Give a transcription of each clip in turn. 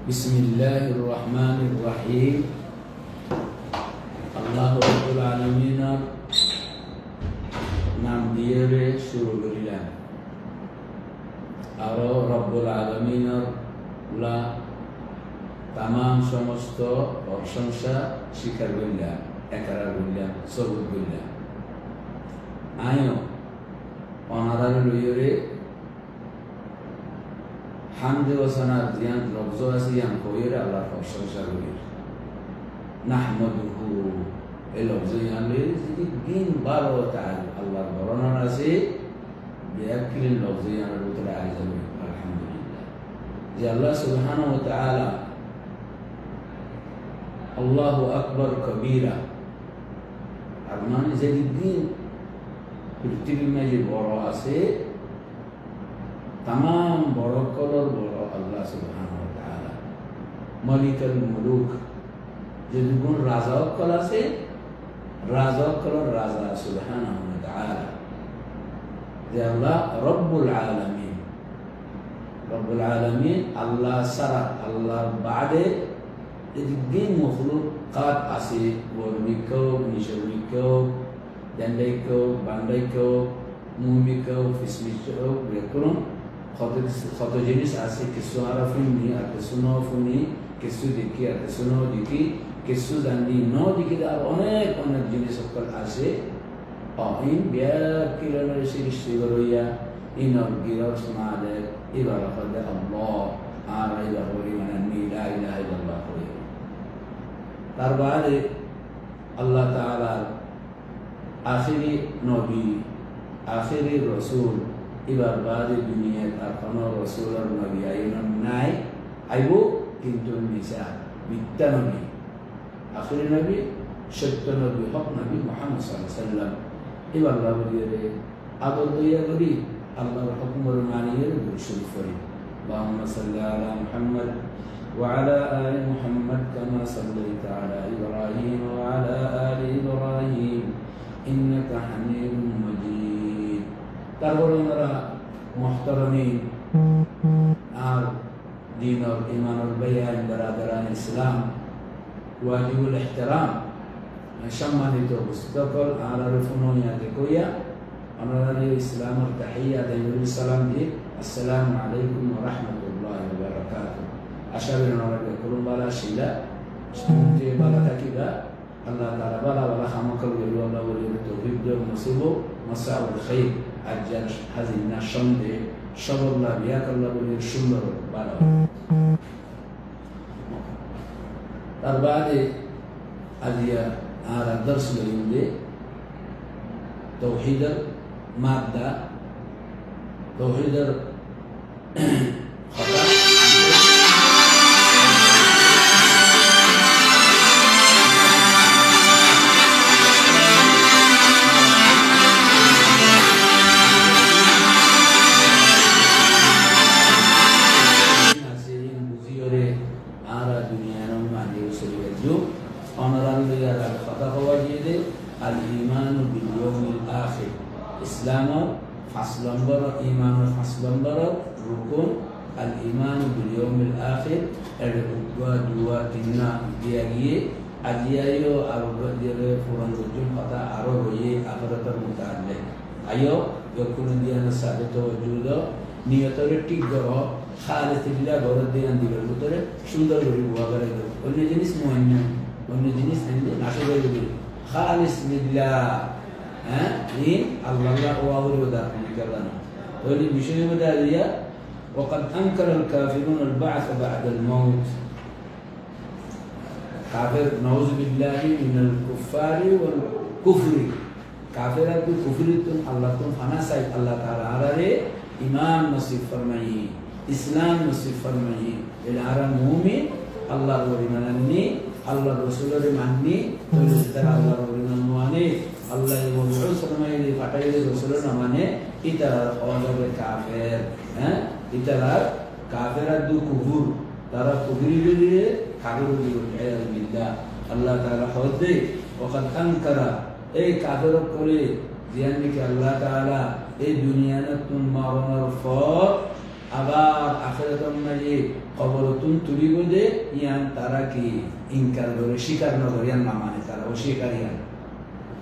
বিসমিল্লাহির রহমানির রহিম। আল্লাহ রাব্বুল আলামিনের নাম দিয়ে শুরু করিলাম। আর রব্বুল আলামিনের তামাম সমস্ত প্রশংসা স্বীকার করিলাম, একরার করিলাম, সবুত করিলাম। আয়ো অনাদার লইরে হামদে ওয়া সানাত জিয়ান লফজ আছে ইয়ান কইরে আল্লাহর প্রশংসা করি। নাহমাদুহু এই লফজ ইয়ান লইরে যদি দিন 12 তাআলা আল্লাহর বর্ণনা আছে বিয়াকিল লফজ ইয়ানের ভিতরে আইছে। আলহামদুলিল্লাহ যে আল্লাহ সুবহানাহু ওয়া তাআলা আল্লাহু আকবার কবীরা, আর মানে যে দিন পৃথিবীর মাঝে বড় আছে, তামাম বড় কলর বড় আল্লাহ সুবহানাহু ওয়া তাআলা। মালিকুল মুলুক যে দুগুণ রাজা কল আছে, রাজা কলর রাজা সুবহানাহু ওয়া তাআলা। যে আল্লাহ রব্বুল আলামিন, রব্বুল আলামিন আল্লাহ সারা, আল্লাহর বাদে দিন মখলুকাত আছে, বর্মিকেও নিশমিকেও দেন্ডাইকেও বান্ডাইকেও মুমিকেও ফিসমিকেও বেকুন কত জিনিস আছে। কিছু আরাফুনি আর কিছু নফুনি, কিছু দেখি আর কিছু ন দেখি, কিছু জানি ন দেখি, আর অনেক অনেক জিনিস সকল আছে। ইন বিয়াকিলানের সৃষ্টি করইয়া ইনর গিরস মাদে এবার হদে আল্লাহ আর এবার হরি মানে লা ইলাহা ইল্লাল্লাহ করি। তার বাদে আল্লাহ তাআলার আখিরি নবী, আখিরি রসুল, এবার বাদে দুনিয়ার আর কোনো রসুল আর নবী আইন নাই, আইব কিন্তু মিশা মিথ্যা নবী। আখিরি নবী সত্য নবী হক নবী মুহাম্মদ সাল্লাল্লাহু আলাইহি ওয়াসাল্লাম। এবার বাবুদের আদর দইয়া করি, আল্লাহর হুকুমের মানিয়ে শরীফ করি। আল্লাহুম্মা সাল্লি আলা মুহাম্মদ ওয়া আলা আলি মুহাম্মদ কামা সাল্লাইতা আলা ইব্রাহিম ওয়া আলা আলি ইব্রাহিম ইন্নাকা হামিদুম মাজিদ। তারপরে আমরা মুহতারামি আর দিন আর ঈমান আর বায়ান বারাদারান ইসলাম ওয়াজিবুল ইহতিরাম সম্মানিত সকল আরাফুনিয়াতে কইয়া আমরা ইসলামের তাহিয়া দাইবুল সালাম দিয়ে আসসালামু আলাইকুম ওয়া রাহমাতুল্লাহি ওয়া বারাকাতুহু। আশা করি আমরা কুরবালা শিলা যে বালা থাকিবা আল্লাহ তাআলা বালা বালা খামাকাল বলি আল্লাহ বলি তৌফিক দাও, নসিবো মাসাউল খাইর আজ্জাল হাজিনা সন্দেহ সবল্লা বিয়াক আল্লাহ বলি সুন্দর বালা। তার বাদে আজিয়া আর দর্শ লইন্দে তৌহিদের মাদ্দা, তৌহিদের কথা ইসলামের 5 নম্বর, ঈমানের 5 নম্বর রুকুন আল ঈমান বিল ইয়াউমিল আখির। এর দুয়া তিননা দিয়া গিয়ে আজিয়ায়ও আর গদিরে পুরান রুজুন কথা আরো হয়ে আখিরাতের মুতাআল্লিক আয়ো যখন দিয়ানা সাবিত ওজুদ নিয়তরে ঠিক করো খালিসিল্লাহ গরদ দিয়ান দিবের ভিতরে সুন্দর করে বুয়া করে দাও। অন্য জিনিস মুআন্না, অন্য জিনিস এনে নাশে করে দিবে খালিস লিল্লাহ। إن الله وأولو ذاك كلام ولي بشيء بدالية. وقد أنكر الكافرون البعث بعد الموت. كافر نعوذ بالله من الكفار والكفر. كافر الكفر تم الله تم أنا سايد الله تعالى على إيمان نصيب فرمائي، إسلام نصيب فرمائي. العرب مؤمن الله ورمانني، الله رسول رمانني، ولستر الله ورمانواني. আল্লাহ মবউস ফরমাইলে পাঠাইলে রাসূলের নামে ইতারা অজবে কাফের। ইতারা কাফেরা দু কুফর, তারা কুফরি দিয়ে কাফের দিয়ে বিল্লাহ। আল্লাহ তাআলা হদে ওয়াকাদ আনকারা এই কাফের করে জিয়ানি কি আল্লাহ তাআলা এই দুনিয়াতে তুম মারনার পর আবার আখিরাতের মাঝে কবরতুন তুলিব দে ইয়ান তারা কি ইনকার করে স্বীকার না করে ইয়ান না মানে তারা অস্বীকারী ইয়ান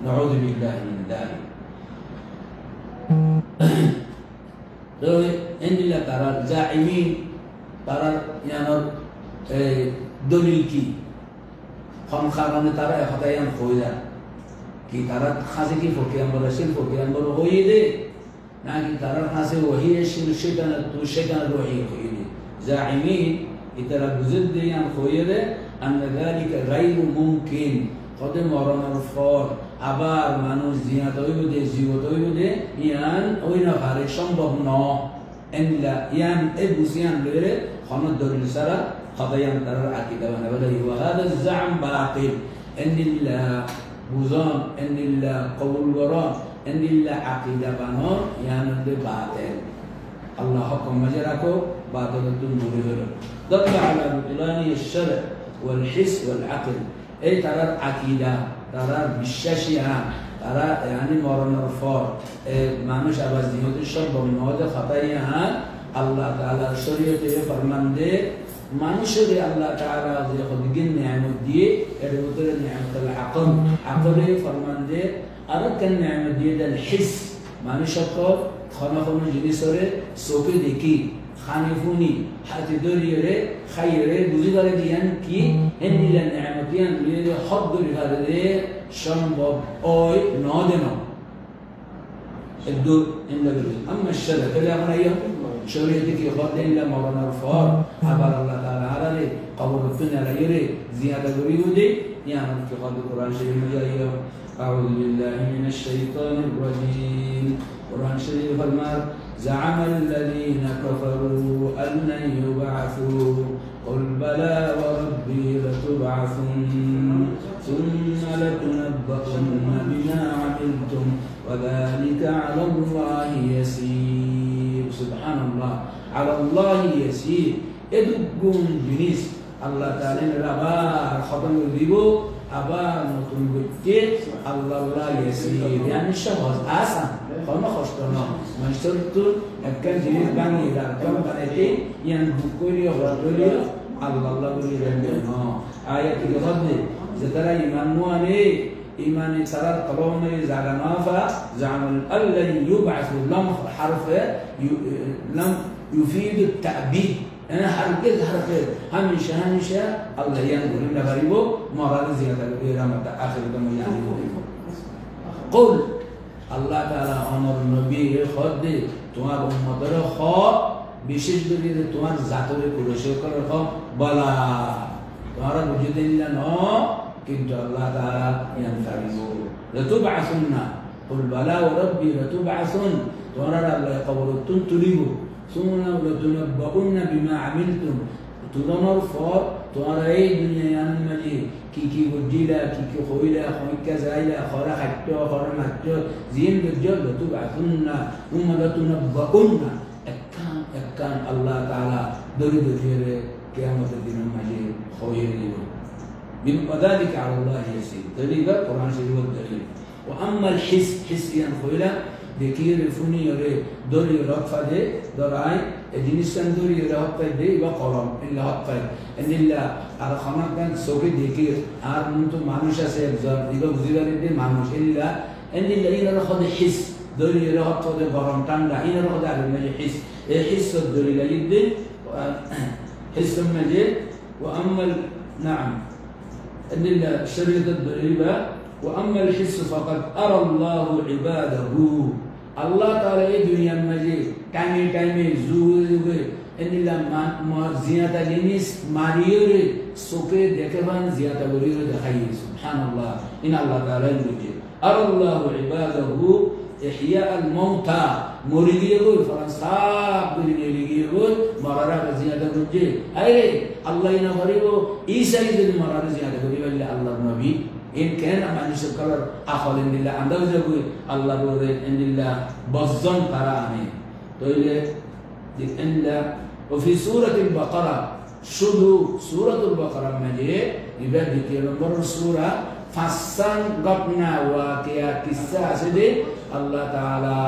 নাউযু বিল্লাহি মিন যালিক তো এন্ডিলা তারা জাইমিন তারা ইয়ানোর দলিল কি খন কারণে তারা হতায়ান কইরা কি তারা খাসে কি ফকিয়ান বলে শিল ফকিয়ান বলে হই দে নাকি তারা খাসে ওহি শিল সেখানে তো সেখানে ওহি হই দে জাইমিন ইতারা বুঝদ দিয়ান কইরে আন যালিকা গায়রু মুমকিন কত মরণের পর আবার মানুষ জিয়াত হইব দে জীবত হইব দে ইয়ান ওই না পারে সম্ভব ন এন্লা ইয়ান এ বুঝিয়ান লরে খন দলিল সারা হতায়ান তারা আকীদা বানা বলে ওয়া হাদা الزعم باطل ان বুঝন এন্ডিল্লা কবুল করন এন্ডিল্লা আকীদা বানো ইয়ানন্দে বাতিল আল্লাহ হুকুম মাঝে রাখো বাতিলতুন দূরে হলো দল্লা আলা বুতলানি الشرع والحس والعقل এই তারার আকীদা তারার বিশ্বাসিয়া তারা يعني মরণের পর মানুষ আবার জীবনের সম্ভব নয় খাতাইয়া আল্লাহ তাআলার শরীয়তে ফরমান দে মানুষের আল্লাহ তাআলা যে খুদিন নিয়ামত দিয়ে এর ভিতরে নিয়ামতুল আকল আকলে ফরমান দে আর কেন নিয়ামত দিয়ে দেন হিস মানুষকে খানাখনো জিনিসরে চোখে দেখি খানিফুনি হাতে দরিয়ে খাইরে বুঝিবারে দিয়ান কি এন্ডিলা নিয়ামতিয়ান লিয়ে হদ দরিহারে দে সম্ভব ওই ন দেন الدور إلا بالله أما الشرع فلا أمر أيام شريعتك يخاطب إلا مولانا الفار عبر الله تعالى على لي قبول الدنيا لا يري زيادة بريودي يعني في قلب القرآن الشريف أيام أعوذ بالله من الشيطان الرجيم القرآن الشريف فرمان زعم الذين كفروا أن لن يبعثوا قل بلى وربي لتبعثن ثم لتنبؤن بما عملتم وذلك على الله يسير سبحان الله على الله يسير ادقون جنيس الله تعالى ربا ختم الربو أبا نتون بكت الله يسير يعني شخص آسان خلنا خشتنا ما يشترطون أكن جنيس باني ركب بنتي يعني بكوري وغروري الله بولي رمنا آية كده زترى إيمان مواني إيمان سرر قلوم زعلنافا زعم الذي يبعث لم حرف لم يفيد التأبيد أنا حرف همشة الله ينظر إن غريبه مراد زيادة الإرامة آخر دم يعني قل الله تعالى أمر النبي خد تمار أمتر خا বিশেষ করে তোমার জাতরে কুরশে করে বলা তোমার বুঝতে দিলা ন কিন্তু আল্লাহ তাআলা ইয়ানতারিবু লাতুবআসুন্না কুল বালা ওয়া রাব্বি লাতুবআসুন তোমরা আল্লাহ কবরতুন তুলিবু সুন্না লাতুনব্বাউন্না বিমা আমিলতুম তুলানোর পর তোমরা এই দুনিয়ার মাঝে কি কি বুঝিলা কি কি হইলা হইকা যাইলা খরা খাদ্য খরা মাত্র জিন গজল লাতুবআসুন্না উম্মা লাতুনব্বাউন্না كان الله تعالى درد فيه قيامة الدين المجيد خويه من وذلك على الله يسير دليل القرآن الشريف والدليل وأما الحس حسيا خويلا ذكير فني يري دوري رفع دي دراي الجنسان دوري رفع دي وقرام إلا رفع إن الله على خمر كان سوكي ذكير عار منتو مانوشا سيبزار إذا وزيرا دي مانوش إلا إن الله إلا رخد حس دوري رفع دي قرام تندا إلا رخد على المجيد حس حس الدليل جدا حس المجيد وأما نعم أن الشريط الدليل وأما الحس فقد أرى الله عباده الله تعالى الدنيا المجيد كامي زوج إن لما زيادة جنس ماريور سوكي دكان زيادة بريور دخيل سبحان الله إن الله تعالى المجيد أرى الله عباده إحياء الموتى مريدي يقول فرنسا بريدي يقول مرارة زيادة برجع أي الله ينفريه إيسا يدل مرارة زيادة برجع إلا الله النبي إن كان ما نشكر أخول إن الله عنده يقول الله بقول إن الله بزن تراني تقول إن الله وفي سورة البقرة شدو سورة البقرة مجيء يبقى ذكر السورة فسان قبنا وكيا كسا سدي الله تعالى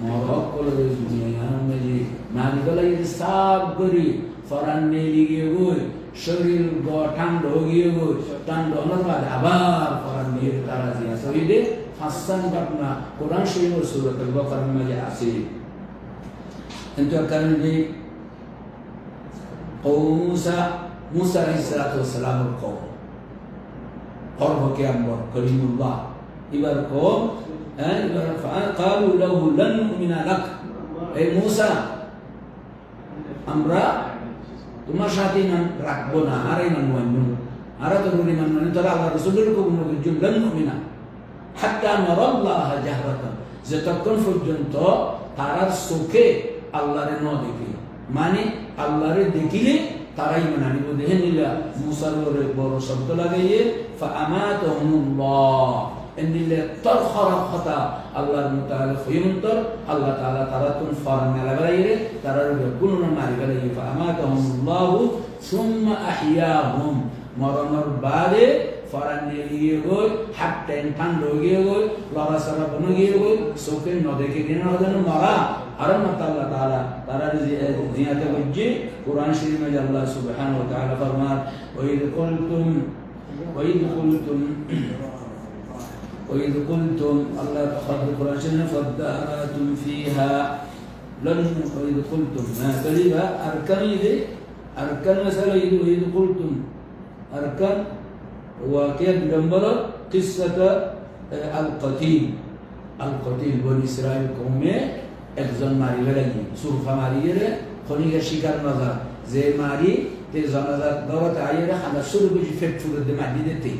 morok kalau di dunia yang meji mari kalau ini sab beri foran neli gigi शरीर को ठंड हो गई वो ठंड होने के बाद आबार फरन ये तारा दिया तो ये हसन अपना कुरान शरीफ और सूरत अल-बकरा में जो आसी इंतु करने भी मूसा अलैहिस्सलाम को और वो क्या बोल करीमुल्लाह इबार को इबार क़ालू लहु लन नुमिना लक ए मूसा अम्रा तुम्हारे साथी नन राखबो ना आरे नन वन्नु आरा तो रूरी नन नन तरा अल्लाह रसूल को बुनो जो लन नुमिना हत्ता नरल्लाह जहरतन जतकन फुजंतो तारा सुखे अल्लाह रे नो देखी माने अल्लाह रे देखिले तारा ही मनानी वो देहनिला मूसा रे बोरो शब्द लगाइए फअमातहुमुल्लाह इन्दिले तरखरा खता अल्लाह मुताला खयमंतर अल्लाह ताला तारा तुम फरन लगाइए तारा रे कुनन मारी गले फअमातहुमुल्लाह सुम्मा अहयाहुम मरनर बादे फरन लिए गो हत्ते ठंड हो गए गो लरा सरा बन गए गो सोके न देखे दिन न मरा अरम अल्लाह ताला तारा जियाते वज्जे कुरान शरीफ में अल्लाह सुब्हानहु व तआला फरमात वइद कुल्तुम अल्लाह खद कुरान शरीफ फदारातुम फीहा लन वइद कुल्तुम मा करीबा अरकान मसला वइद कुल्तुम अरकान वाक़िया नंबर किस्सत अल-क़तील बनी इस्राइल कौम में एक जन मारी गई सुरखा मारी रे खनी का शिकार नजर जे मारी ते जनजा दौरत आई रे हला शुरू भी फेट फुर दे मादी देते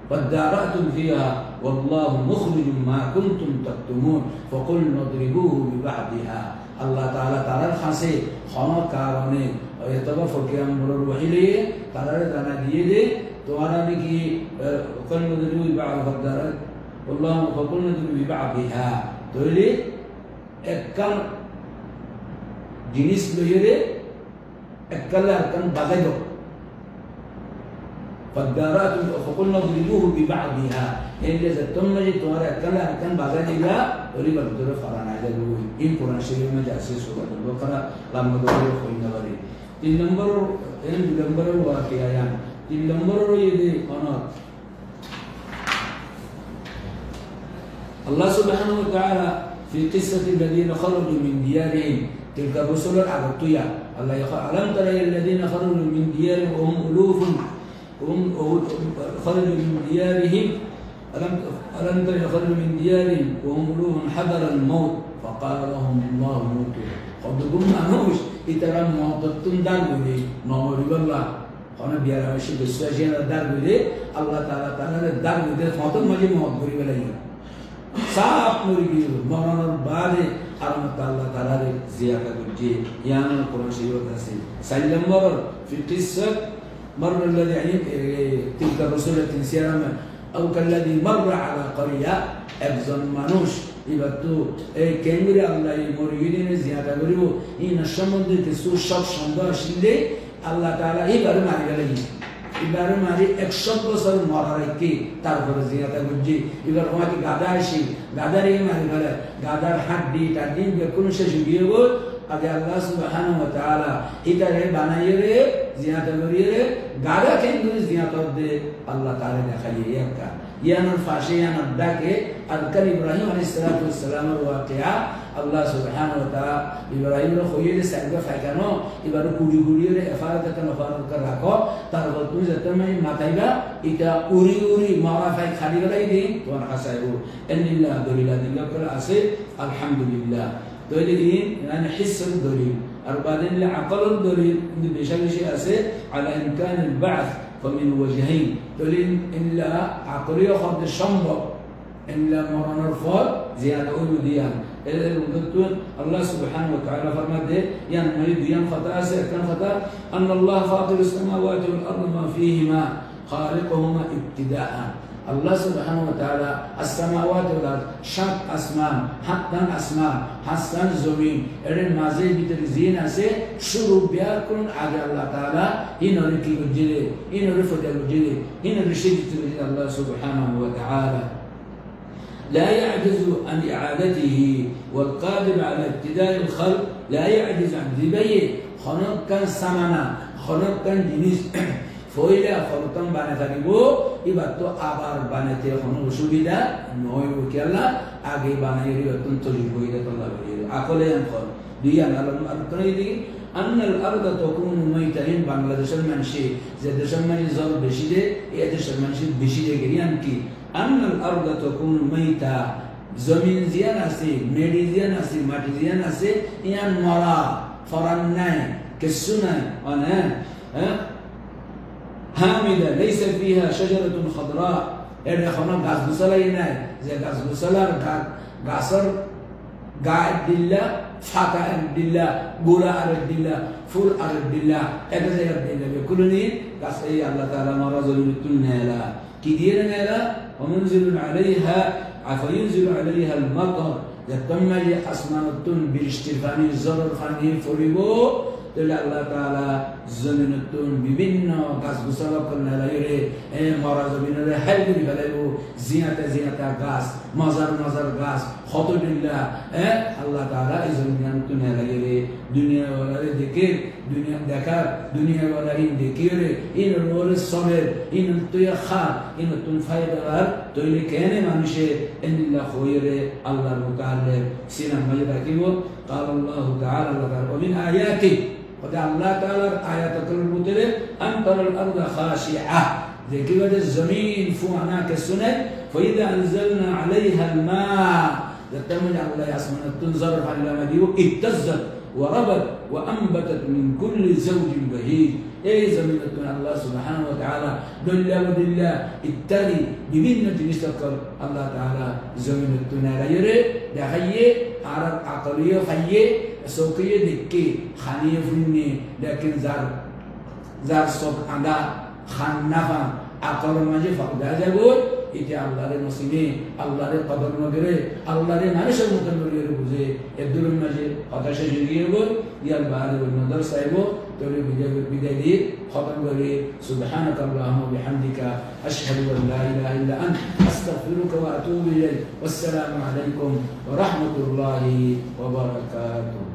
फदारातुम फिहा वल्लाहु मुखरिजुम मा कुंतुम तक्तुमून फकुल नदरिबूहु बिबअदिहा अल्लाह ताला तारा खासे खाना कारणे ये तब फकियाम बोलो वहिले तारा दाना दिए दे तुम्हारा ने कि फकुल नदरिबूहु बिबअद फदारात वल्लाहु फकुल नदरिबूहु बिबअदिहा तो ये एकkan jenis loyere ekkala akan bagado fadarat faqulna dribuhu bi ba'dihha illa zatumma tumhara ekkala akan bagadiga ori bagdor farana jalu in quran sharif mein jaise surah al-baqara lam dore khoina bari 3 number waqi'ayan 3 number ye honor Allah subhanahu wa ta'ala في قصة الذين خرجوا من ديارهم تلك الرسل العبطية الله يقول ألم تر الذين خرجوا من ديارهم وهم ألوف خرجوا من ديارهم ألم تر خرجوا من ديارهم وهم ألوف حذر الموت فقال لهم الله موتوا قد قلنا نوش إترى موتتم داربولي نور بالله خانا بيارا مشي بسواجين داربولي الله تعالى داربولي موتم مجي موت بولي بلاي साफ मुरी की मरनर बादे अरमत अल्लाह ताला रे जियादा गुजे याना कुरान शरीफ से सल्लमर في قصة مر الذي تلك الرسول تنسيرا أو كالذي مر على قرية أبزن منوش يبتو كمري الله يمريدين زيادة غريبو إن الشمند تسو شب شمدا شيلي الله تعالى يبر ماري عليه इबारे मारी 100 বছর মরার কি তারপরে জিয়াতা গুজি এবার ওয়াকি গাদা আসি গাদার এই মারি গলে গাদার হাড্ডি টাড্ডি বেকুন শেষ গিয়ে গো আগে আল্লাহ সুবহানাহু ওয়া তাআলা ইতারে বানাইয়ে রে জিয়াতা করিয়ে রে গাদা কেন জিয়াতা দে আল্লাহ তাআলা দেখাইয়ে একটা ইয়ানুল ফাশিয়ান দাকে আলকাল ইব্রাহিম আলাইহিস সালাতু ওয়াস সালাম ওয়াকিয়া আল্লাহ সুবহানাহু ওয়া তাআলা ইব্রাহিম র খোয়েলে সাইগা ফাইকানো এবারে কুড়ি কুড়ি রে এফারাত নফারাত কর রাখো তারপর তুমি যত মানে মাথাইবা এটা উরি উরি মারা ফাই খালি গলাই দিন তোমার হাসাইবো ইন্নাল্লাহ দলিলা দিল্লাহ করা আছে আলহামদুলিল্লাহ দলিল মানে হিসর দলিল আর বাদিন আকল দলিল কিন্তু বেশি বেশি আছে আলা ইমকান আল বা'থ فمن وجهين دليل إلا عقلية خد الشمبر إلا مرنا الفار زيادة أولوديا الله سبحانه وتعالى فرمت يعني مريد ين خطأ كان خطأ أن الله فاطر السماوات والأرض ما فيهما خالقهما ابتداء الله سبحانه وتعالى السماوات والأرض شق أسمان حتى أسمان حسن زمين إرن مازي بترزين أسي شروع بياركن على الله تعالى هنا ركي الجلي هنا رفض الجلي هنا رشيد الله سبحانه وتعالى لا يعجز عن إعادته والقادر على ابتداء الخلق لا يعجز عن ذبيه خلق كان سمنا خلق كان جنس فويلا خلقان بنا تريبو إبتو أبار بنا تيخونو سوبيدا نوي وكيلا أجي بنا يريد تنتجي بويدا تلا بيريد أقول يوم خل ديا نالم أركني أن الأرض تكون ميتين بنغلاديش المنشي زادش المنشي زار بشيدة يادش المنشي بشيدة كريان كي أن الأرض تكون ميتة زمين زيان أسي ميدي زيان أسي ماتي زيان أسي يان مرا فرناي كالسنة أنا هامدة ليس فيها شجرة خضراء إذا خنا غاز بسلاينا زي غاز بسلا غاسر قاعد دلّا فاكا دلّا بولا دلّا فول دلّا هذا زي دلّا بكلني قصي الله تعالى مرزل التنّلا كدير نلا ومنزل عليها عفينزل عليها المطر يتمّل أسمان التن بالاشتفاني الزرر خاني فريبو تلا الله تعالى زمن التون ببنا غاز بسلا كلنا لا يري مرز بنا حل بلو زينة غاز مزار غاز خطر الله الله تعالى زمن التون لا يري دنيا ولا ذكر دنيا ذكر دنيا ولا ذكر إن النور الصبر إن التويا خار إن التون فايدار تولي كان مانشة إن الله خير الله تعالى سينا مجركيو قال الله تعالى ومن آياته وده الله تعالى آيات الكريمة أن ترى الأرض خاشعة ذكي وده الزمين فوعنا كالسنة فإذا أنزلنا عليها الماء تتمنى الله يسمى تنظر على مديو اهتزت وربت وأنبتت من كل زوج بهيج زمين الله سبحانه وتعالى دلا ودلا التالي بمنة نستقر الله تعالى زمين لا يري دخيه عرب عقلية خيه سوقية دكي خانية فني لكن زار سوق عدا خان نفا عقل ماجي فقدا جاقول إتي الله ري نصيبي الله ري قدر مغري الله ري نارش المتنور يربوزي الدور ماجي قداش جيجي يقول يالبار والمدر سايبو تولي بداية خطن غري سبحانك اللهم وبحمدك أشهد أن لا إله إلا أنت أستغفرك وأتوب إليك والسلام عليكم ورحمة الله وبركاته.